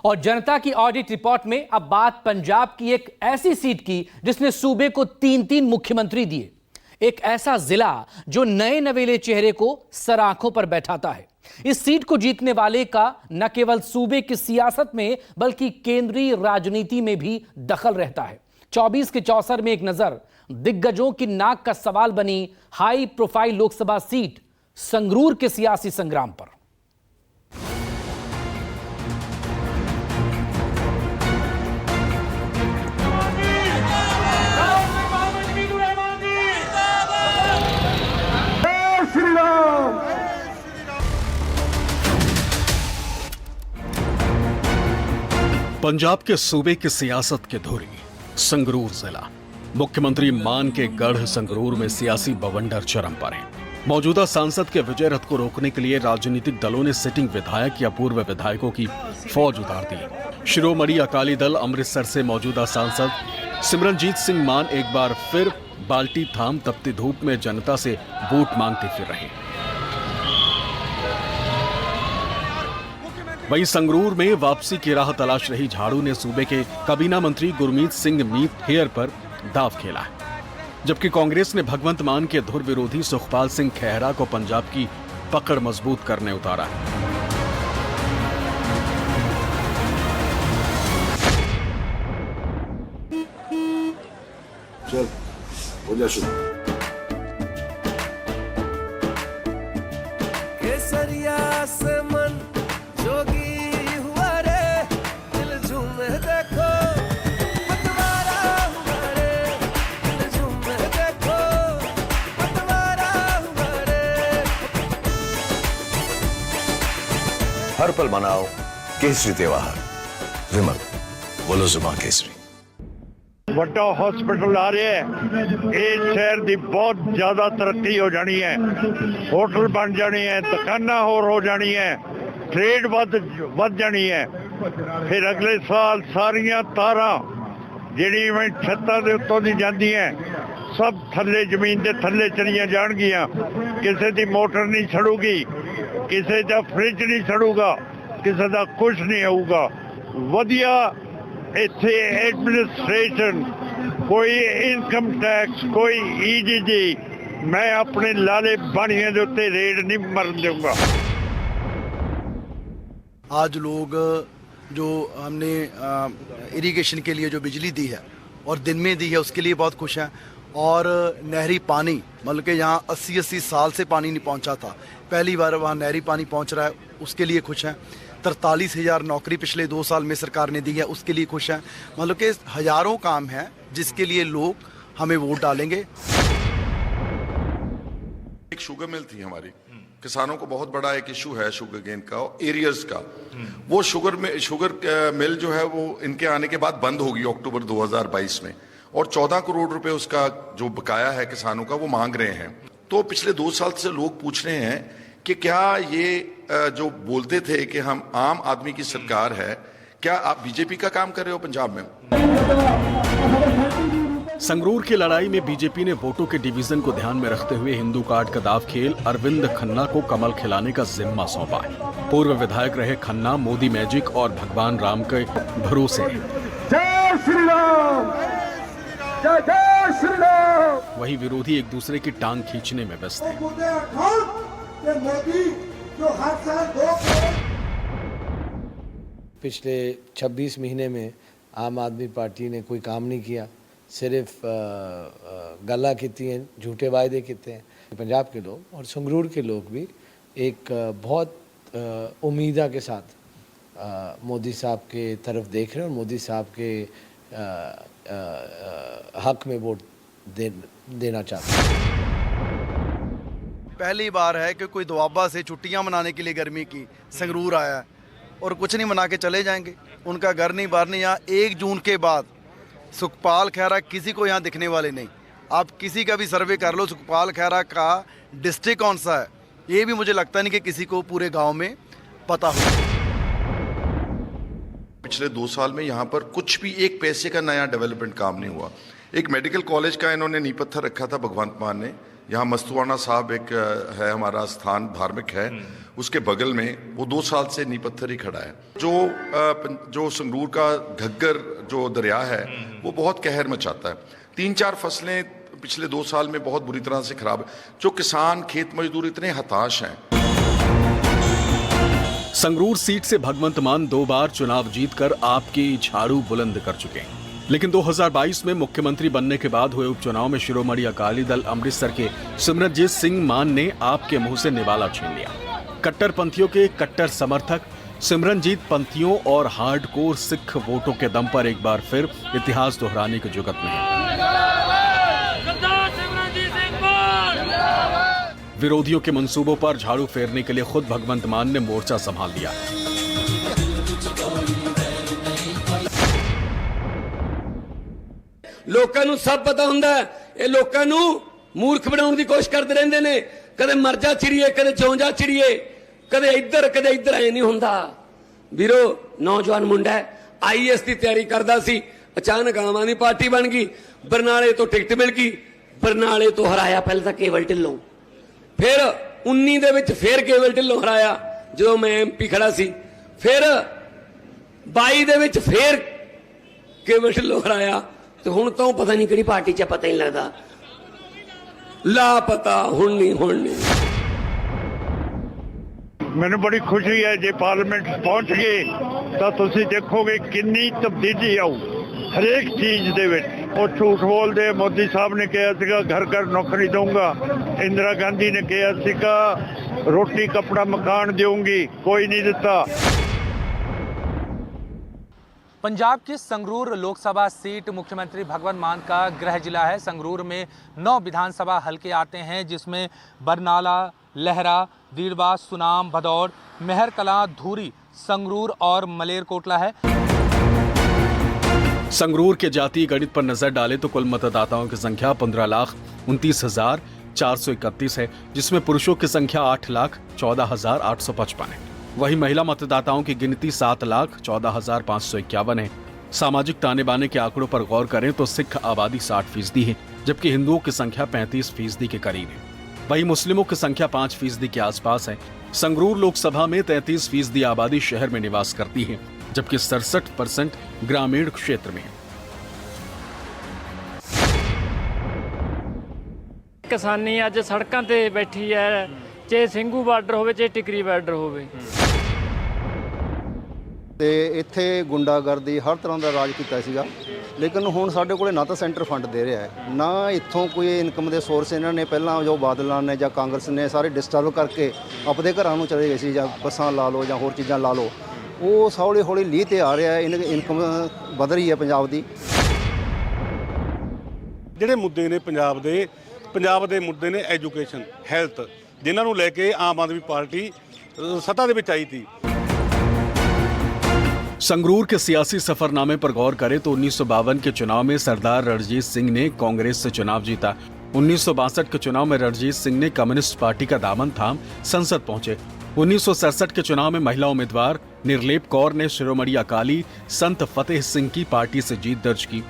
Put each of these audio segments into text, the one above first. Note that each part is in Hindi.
और जनता की ऑडिट रिपोर्ट में अब बात पंजाब की एक ऐसी सीट की जिसने सूबे को 3-3 मुख्यमंत्री दिए। एक ऐसा जिला जो नए नवेले चेहरे को सराखों पर बैठाता है। इस सीट को जीतने वाले का न केवल सूबे की सियासत में बल्कि केंद्रीय राजनीति में भी दखल रहता है। 24 के चौसर में एक नजर दिग्गजों की नाक का सवाल बनी high profile Lok Sabha seat Sangrur के सियासी संग्राम पर। पंजाब के सूबे की सियासत की धुरी संगरूर जिला। मुख्यमंत्री मान के गढ़ संगरूर में सियासी बवंडर चरम पर है। मौजूदा सांसद के विजय रथ को रोकने के लिए राजनीतिक दलों ने सिटिंग विधायक या पूर्व विधायकों की फौज उतार दी। शिरोमणि अकाली दल अमृतसर से मौजूदा सांसद सिमरनजीत सिंह मान एक बार फिर बाल्टी थाम तपती धूप में जनता से वोट मांगते फिर रहे। वहीं संगरूर में वापसी की राह तलाश रही झाड़ू ने सूबे के काबीना मंत्री गुरमीत सिंह मीत हेयर पर दाव खेला है, जबकि कांग्रेस ने भगवंत मान के धुर विरोधी सुखपाल सिंह खेहरा को पंजाब की पकड़ मजबूत करने उतारा है। चल हो जा शुरू। केसरिया से मन जोगी हुआ रे, दिल झूमे देखो पतवारा हुआ रे, दिल झूमे देखो पतवारा हुआ रे। हर पल मनाओ केसरी त्योहार। विमल बोलो जुमा केसरी। ਵੱਡਾ ਹਸਪੀਟਲ ਆ ਰਿਹਾ ਹੈ, ਇਸ ਸ਼ਹਿਰ ਦੀ ਬਹੁਤ ਜ਼ਿਆਦਾ ਤਰੱਕੀ ਹੋ ਜਾਣੀ ਹੈ, ਹੋਟਲ ਬਣ ਜਾਣੇ ਹੈ, ਦੁਕਾਨਾਂ ਹੋਰ ਹੋ ਜਾਣੀਆਂ, ਟ੍ਰੇਡ ਵੱਧ ਜਾਣੀ ਹੈ। ਫਿਰ ਅਗਲੇ ਸਾਲ ਸਾਰੀਆਂ ਤਾਰਾਂ ਜਿਹੜੀਆਂ ਮੈਂ ਛੱਤਾਂ ਦੇ ਉੱਤੋਂ ਦੀ ਜਾਂਦੀਆਂ ਸਭ ਥੱਲੇ ਜ਼ਮੀਨ ਦੇ ਥੱਲੇ ਚਲੀਆਂ ਜਾਣਗੀਆਂ। ਕਿਸੇ ਦੀ ਮੋਟਰ ਨਹੀਂ ਛੜੂਗੀ, ਕਿਸੇ ਦਾ ਫ੍ਰਿਜ ਨਹੀਂ ਛੜੂਗਾ, ਕਿਸੇ ਦਾ ਕੁਝ ਨਹੀਂ ਹੋਊਗਾ। ਵਧੀਆ ਇੱਥੇ ਐਡਮਿਨਿਸਟ੍ਰੇਸ਼ਨ, कोई इनकम टैक्स, कोई ईडीजी, मैं अपने लाले बाणियों के उत्ते रेड नहीं मरन दूंगा। आज लोग जो हमने इरिगेशन के लिए जो बिजली दी है और दिन में दी है उसके लिए बहुत खुश हैं। और नहरी पानी, मतलब कि यहाँ 80 साल से पानी नहीं पहुँचा था, पहली बार वहाँ नहरी पानी पहुँच रहा है, उसके लिए खुश हैं। 43,000 नौकरी पिछले 2 साल में सरकार ने दी है, उसके लिए खुश हैं। मतलब कि हजारों काम हैं जिसके लिए लोग हमें वोट डालेंगे। एक शुगर मिल थी हमारी, किसानों को बहुत बड़ा एक इशू है शुगर केन का, एरियर्स का। वो शुगर मिल जो है वो इनके आने के बाद बंद होगी अक्टूबर 2022 में, और 14 करोड़ रुपए उसका जो बकाया है किसानों का वो मांग रहे हैं। तो पिछले 2 साल से लोग पूछ रहे हैं कि क्या ये जो बोलते थे कि हम आम आदमी की सरकार है, क्या आप बीजेपी का काम कर रहे हो पंजाब में? संगरूर की लड़ाई में बीजेपी ने वोटों के डिवीजन को ध्यान में रखते हुए हिंदू कार्ड का दाव खेल अरविंद खन्ना को कमल खिलाने का जिम्मा सौंपा है। पूर्व विधायक रहे खन्ना मोदी मैजिक और भगवान राम के भरोसे हैं। जय श्री राम, जय जय श्री राम। वही विरोधी एक दूसरे की टांग खींचने में व्यस्त हैं। पिछले 26 महीने में आम आदमी पार्टी ने कोई काम नहीं किया, सिर्फ गल्ला कीती हैं, झूठे वायदे किए हैं। पंजाब के लोग और संगरूर के लोग भी एक बहुत उम्मीदा के साथ मोदी साहब के तरफ देख रहे हैं और मोदी साहब के हक में वोट देना चाहते हैं। पहली बार है कि कोई दुआबा से छुट्टियां मनाने के लिए गर्मी की संगरूर आया है और कुछ नहीं मना के चले जाएंगे। उनका घर नहीं बार नहीं। यहाँ 1 जून के बाद सुखपाल खेहरा किसी को यहाँ दिखने वाले नहीं। आप किसी का भी सर्वे कर लो, सुखपाल खेहरा का डिस्ट्रिक्ट कौन सा है ये भी मुझे लगता नहीं कि किसी को पूरे गांव में पता हो। पिछले 2 साल में यहाँ पर कुछ भी एक पैसे का नया डेवलपमेंट काम नहीं हुआ। एक मेडिकल कॉलेज का इन्होंने नींव पत्थर रखा था भगवंत मान ने, यहाँ मस्तुआना साहब एक है हमारा स्थान, धार्मिक है, उसके बगल में वो 2 साल से नींव पत्थर ही खड़ा है। जो संगरूर का घग्गर जो दरिया है वो बहुत कहर मचाता है। 3-4 फसलें पिछले 2 साल में बहुत बुरी तरह से खराब है। जो किसान खेत मजदूर इतने हताश हैं। संगरूर सीट से भगवंत मान 2 बार चुनाव जीतकर आपकी झाड़ू बुलंद कर चुके हैं, लेकिन 2022 में मुख्यमंत्री बनने के बाद हुए उपचुनाव में शिरोमणि अकाली दल अमृतसर के सिमरनजीत सिंह मान ने आपके मुंह से निवाला छीन लिया। कट्टरपंथियों के कट्टर समर्थक सिमरनजीत पंथियों और हार्डकोर सिख वोटों के दम पर एक बार फिर इतिहास दोहराने की जुगत में है। विरोधियों के मंसूबों पर झाड़ू फेरने के लिए खुद भगवंत मान ने मोर्चा संभाल लिया। लोकां नूं सब पता हुंदा है, ये लोकां नूं मूर्ख बनाउण दी कोशिश करदे रहिंदे ने। कदे मर जा चिड़िए, कदे जिउं जा चिड़िए, कदे इधर कदे इधर। ऐ नहीं हुंदा वीरो। नौजवान मुंडा है, IAS की तैयारी करदा सी, अचानक आम आदमी पार्टी बन गई। बरनाले तो टिकट मिल गई, बरनाले तो हराया पहले तो केवल ढिल्लों, फिर 19 दे विच फिर केवल ढिल्लों हराया जो मैं MP खड़ा सी, फिर 22 दे विच फिर केवल ढिल्लों हराया। तो हुण तो पता नहीं किहड़ी पार्टी च, पता ही नहीं लगदा, लापता। हुण नहीं ਮੈਨੂੰ ਬੜੀ ਖੁਸ਼ੀ ਹੈ ਜੇ ਪਾਰਲੀਮੈਂਟ ਪਹੁੰਚ ਗਏ ਤਾਂ ਤੁਸੀਂ ਦੇਖੋਗੇ ਕਿੰਨੀ ਤਬਦੀਲੀ ਆਊ ਹਰੇਕ ਚੀਜ਼ ਦੇ ਵਿੱਚ। ਉਹ ਝੂਠ ਬੋਲਦੇ, ਮੋਦੀ ਸਾਹਿਬ ਨੇ ਕਿਹਾ ਸੀਗਾ ਘਰ ਘਰ ਨੌਕਰੀ ਦਊਂਗਾ, ਇੰਦਰਾ ਗਾਂਧੀ ਨੇ ਕਿਹਾ ਸੀਗਾ ਰੋਟੀ ਕੱਪੜਾ ਮਕਾਨ ਦੇਊਂਗੀ, ਕੋਈ ਨਹੀਂ ਦਿੱਤਾ। पंजाब की संगरूर लोकसभा सीट मुख्यमंत्री भगवंत मान का गृह जिला है। संगरूर में 9 विधानसभा हलके आते हैं, जिसमें बरनाला, लहरा, दीड़वा, सुनाम, भदौर, मेहर कलां, धूरी, संगरूर और मलेरकोटला है। संगरूर के जातीय गणित पर नजर डालें तो कुल मतदाताओं की संख्या 15,29,431 है, जिसमें पुरुषों की संख्या 8,14,855 है। वहीं महिला मतदाताओं की गिनती 7,14,551 है। सामाजिक ताने बाने के आंकड़ों पर गौर करें तो सिख आबादी 60% है, जबकि हिंदुओं की संख्या 35% के करीब है। वहीं मुस्लिमों की संख्या 5% के आसपास है। संगरूर लोकसभा में 33% आबादी शहर में निवास करती है, जबकि 67% ग्रामीण क्षेत्र में है। किसानी अज सड़कों ते बैठी है, चाहे ਸਿੰਘੂ ਬਾਰਡਰ ਹੋਵੇ ਚਾਹੇ ਟਿਕਰੀ ਬਾਰਡਰ ਹੋਵੇ। ਤੇ ਇੱਥੇ ਗੁੰਡਾਗਰਦੀ ਹਰ ਤਰ੍ਹਾਂ ਦਾ ਰਾਜ ਕੀਤਾ ਸੀਗਾ, ਲੇਕਿਨ ਹੁਣ ਸਾਡੇ ਕੋਲੇ ਨਾ ਤਾਂ ਸੈਂਟਰ ਫੰਡ ਦੇ ਰਿਹਾ ਹੈ, ਨਾ ਇੱਥੋਂ ਕੋਈ ਇਨਕਮ ਦੇ ਸੋਰਸ। ਇਹਨਾਂ ਨੇ ਪਹਿਲਾਂ ਜੋ ਬਾਦਲਾਂ ਨੇ ਜਾਂ ਕਾਂਗਰਸ ਨੇ ਸਾਰੇ ਡਿਸਟਰਬ ਕਰਕੇ ਆਪਣੇ ਘਰਾਂ ਨੂੰ ਚਲੇ ਗਏ ਸੀ, ਜਾਂ ਬੱਸਾਂ ਲਾ ਲਓ ਜਾਂ ਹੋਰ ਚੀਜ਼ਾਂ ਲਾ ਲਓ। ਉਹ ਹੌਲੀ ਹੌਲੀ ਲੀਹ ਤੇ ਆ ਰਿਹਾ ਹੈ, ਇਨਕਮ ਵਧ ਰਹੀ ਹੈ ਪੰਜਾਬ ਦੀ। ਜਿਹੜੇ ਮੁੱਦੇ ਨੇ ਪੰਜਾਬ ਦੇ ਮੁੱਦੇ ਨੇ ਐਜੂਕੇਸ਼ਨ, ਹੈਲਥ, जिन्हां नूं लेके आम आदमी पार्टी सत्ता दे विच आई थी। संगरूर के सियासी सफरनामे पर गौर करें तो 1952 के चुनाव में सरदार रणजीत सिंह ने कांग्रेस से चुनाव जीता। 1962 के चुनाव में रणजीत सिंह ने कम्युनिस्ट पार्टी का दामन थाम संसद पहुंचे। 1967 के चुनाव में महिला उम्मीदवार निर्लेप कौर ने शिरोमणि अकाली संत फतेह सिंह की पार्टी से जीत दर्ज की।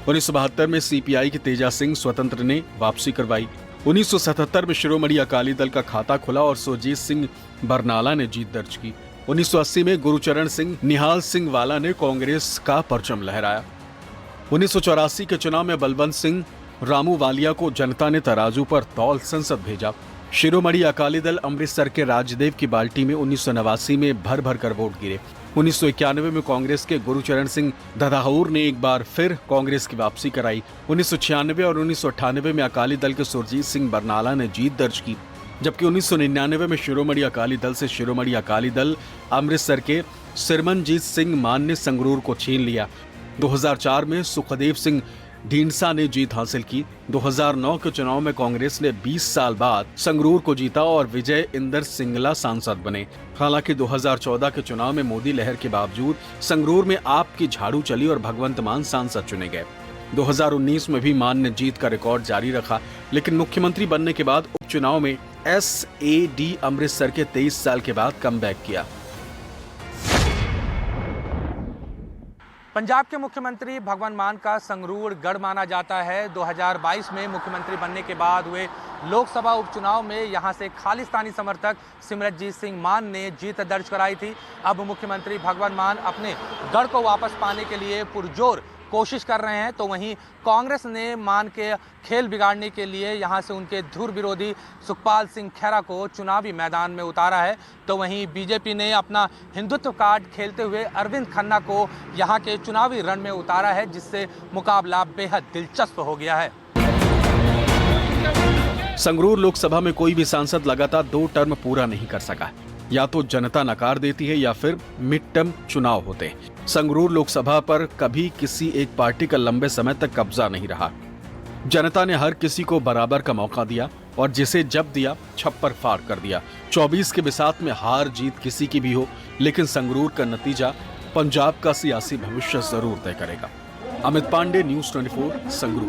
1972 में CPI के तेजा सिंह स्वतंत्र ने वापसी करवाई। 1977 में शिरोमणि अकाली दल का खाता खुला और सुरजीत सिंह बरनाला ने जीत दर्ज की। 1980 में गुरुचरण सिंह निहाल सिंह वाला ने कांग्रेस का परचम लहराया। 1984 के चुनाव में बलवंत सिंह रामू वालिया को जनता ने तराजू पर तौल संसद भेजा। शिरोमणि अकाली दल अमृतसर के राजदेव की बाल्टी में 1989 में भर भर कर वोट गिरे। 1991 में कांग्रेस के गुरुचरण सिंह ददाहूर ने एक बार फिर कांग्रेस की वापसी कराई। 1996 और 1998 में अकाली दल के सुरजीत सिंह बरनाला ने जीत दर्ज की, जबकि 1999 में शिरोमणि अकाली दल से शिरोमणि अकाली दल अमृतसर के सिमरनजीत सिंह मान ने संगरूर को छीन लिया। 2004 में सुखदेव सिंह ढींडसा ने जीत हासिल की। 2009 के चुनाव में कांग्रेस ने 20 साल बाद संगरूर को जीता और विजय इंदर सिंगला सांसद बने। हालांकि 2014 के चुनाव में मोदी लहर के बावजूद संगरूर में आप की झाड़ू चली और भगवंत मान सांसद चुने गए। 2019 में भी मान ने जीत का रिकॉर्ड जारी रखा, लेकिन मुख्यमंत्री बनने के बाद उपचुनाव में SAD अमृतसर के 23 साल के बाद कमबैक किया। पंजाब के मुख्यमंत्री भगवंत मान का संगरूर गढ़ माना जाता है। 2022 में मुख्यमंत्री बनने के बाद हुए लोकसभा उपचुनाव में यहां से खालिस्तानी समर्थक सिमरनजीत सिंह मान ने जीत दर्ज कराई थी। अब मुख्यमंत्री भगवंत मान अपने गढ़ को वापस पाने के लिए पुरजोर कोशिश कर रहे हैं, तो वहीं कांग्रेस ने मान के खेल बिगाड़ने के लिए यहां से उनके धुर विरोधी सुखपाल सिंह खैरा को चुनावी मैदान में उतारा है। तो वहीं बीजेपी ने अपना हिंदुत्व कार्ड खेलते हुए अरविंद खन्ना को यहां के चुनावी रण में उतारा है, जिससे मुकाबला बेहद दिलचस्प हो गया है। संगरूर लोकसभा में कोई भी सांसद लगातार 2 टर्म पूरा नहीं कर सका। या तो जनता नकार देती है या फिर मिड टर्म चुनाव होते हैं। संगरूर लोकसभा पर कभी किसी एक पार्टी का लंबे समय तक कब्जा नहीं रहा। जनता ने हर किसी को बराबर का मौका दिया और जिसे जब दिया छप्पर फाड़ कर दिया। 24 के बिसात में हार जीत किसी की भी हो, लेकिन संगरूर का नतीजा पंजाब का सियासी भविष्य जरूर तय करेगा। अमित पांडे, न्यूज़ 24, संगरूर।